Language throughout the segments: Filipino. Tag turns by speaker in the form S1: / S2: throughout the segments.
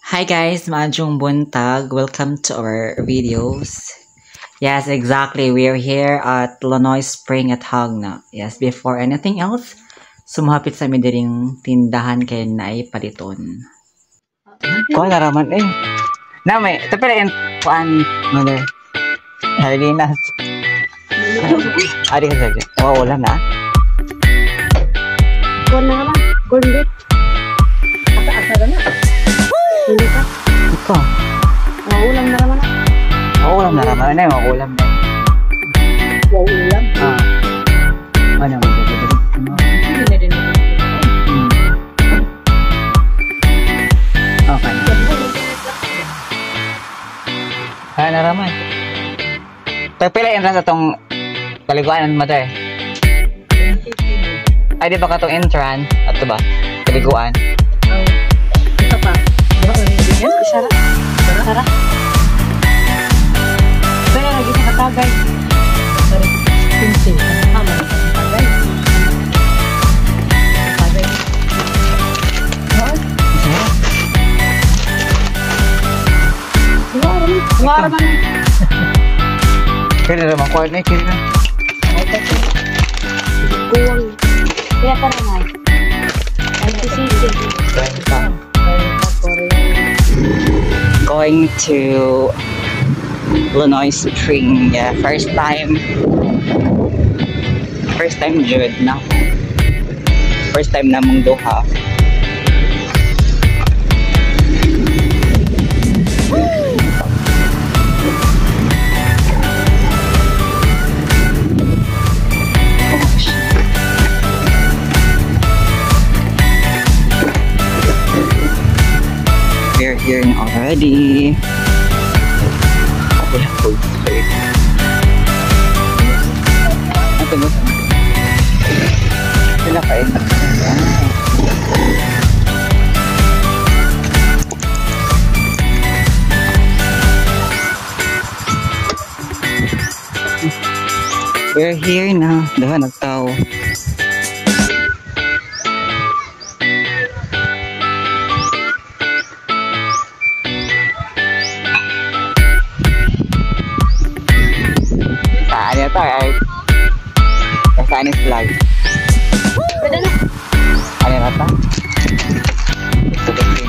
S1: Hi guys, Maajong Buntag. Welcome to our videos. Yes, exactly. We are here at Lonoy Spring at Hagna. Yes, before anything else, sumapit sa amin diring tindahan kay Nay Paliton.
S2: Ko na raman eh. Na may tapi rin kuan mother. Halinas. Ari ka sabi. Wala na.
S3: Kuan na naman. Corn beef. Asa na. Hindi ka.
S2: Iko.
S3: Ulam na naman.
S2: Ulam na raman na yung ulam na.
S3: Ulam.
S2: Ano mo ba?
S3: Hindi na din.
S2: Okay. Kaya na raman. Pagpilayin lang sa tong paliguan mother. Ay di ba ka tong entrance at ba? Paliguan.
S3: Isa pa. Isara. Isara. Pero lagi sa katagay. Sorry. Pinsil. Hama. Katagay. Katagay. Suara man.
S2: Kaya naman ko na kaya na.
S3: Kuwang. Kaya ka naman. Antisisi.
S1: Going to Lonoy Spring. Yeah, first time Jud na. First time namong duha. We're here already. We have food space. Ito mo sa sila kayo. We're here na. Diba nagtao. Saan ito ay saan is vlog?
S3: Pwede na.
S1: Ano na ito? Ito kasi.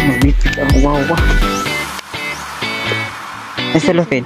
S1: Mabitik ang wawa. Nasilufin.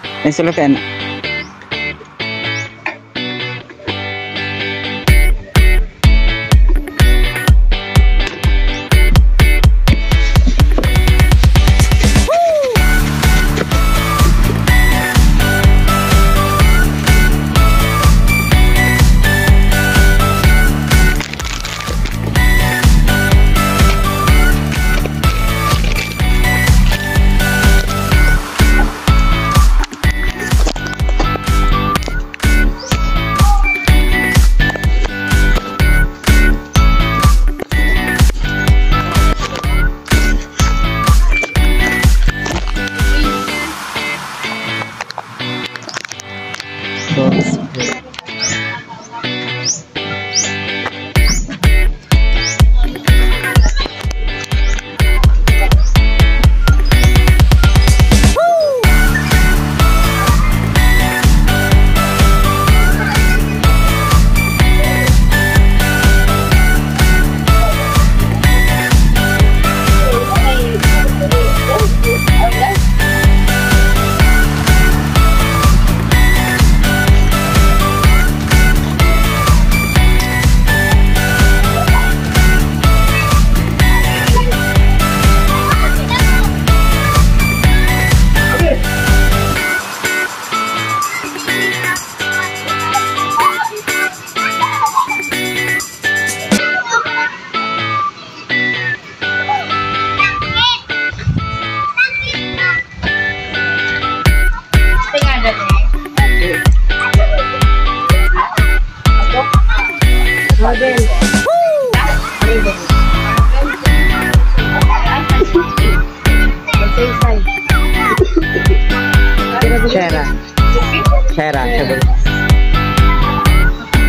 S2: Sera, sabi.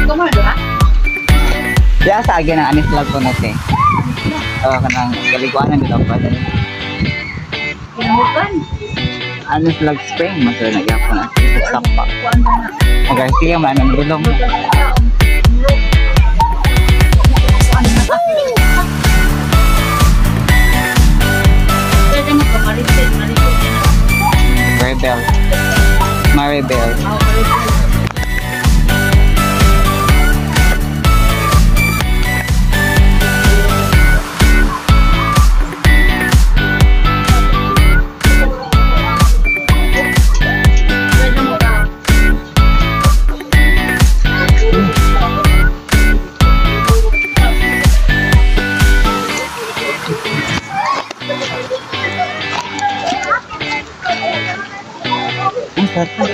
S3: Kumar ba?
S2: Diya sa agi ng anis vlog ko natin. Kanang kaliguanan nila pa dali.
S3: Kinahukan.
S2: Anis vlog spring, mas na nagyapon na. Sakpa.
S3: Kuan ba na?
S2: Okay, sige man, ang dulong.
S3: Pwede mo ka mariset na.
S2: Rebel. Maribel.
S3: Ako mariset. Pwede mo ka.
S2: Ang sarap.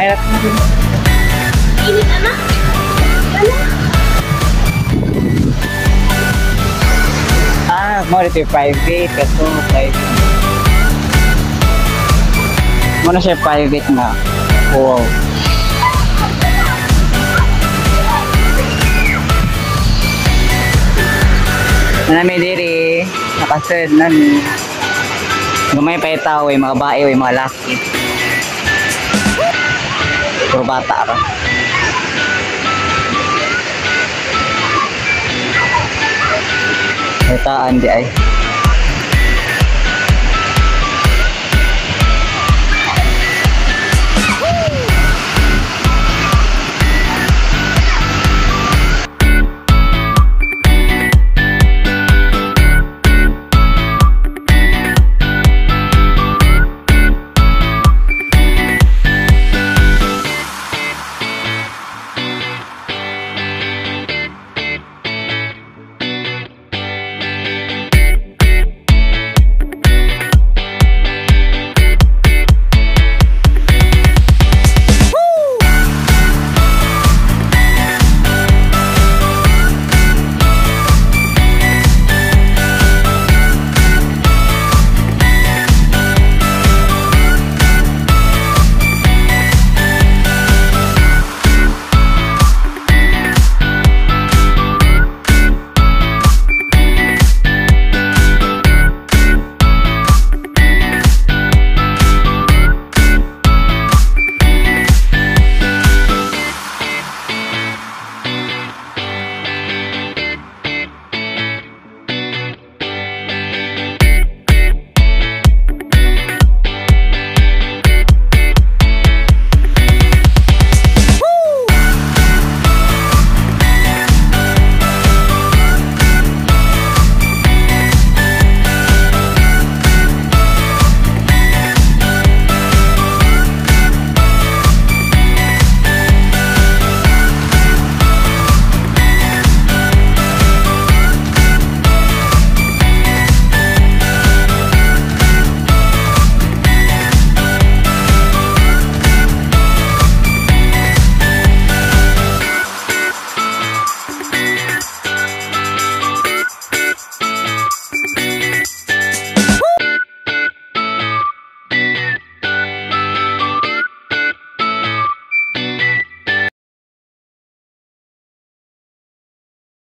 S2: Mahirap na din.
S3: Init anak.
S2: Mo dito yung private. Kaso private. Muna siya private na. Wow. Nami diri. Nakasad nami. Gumay pa itaw, mga bae, mga laki. Puro bata ra. Kataan di ay.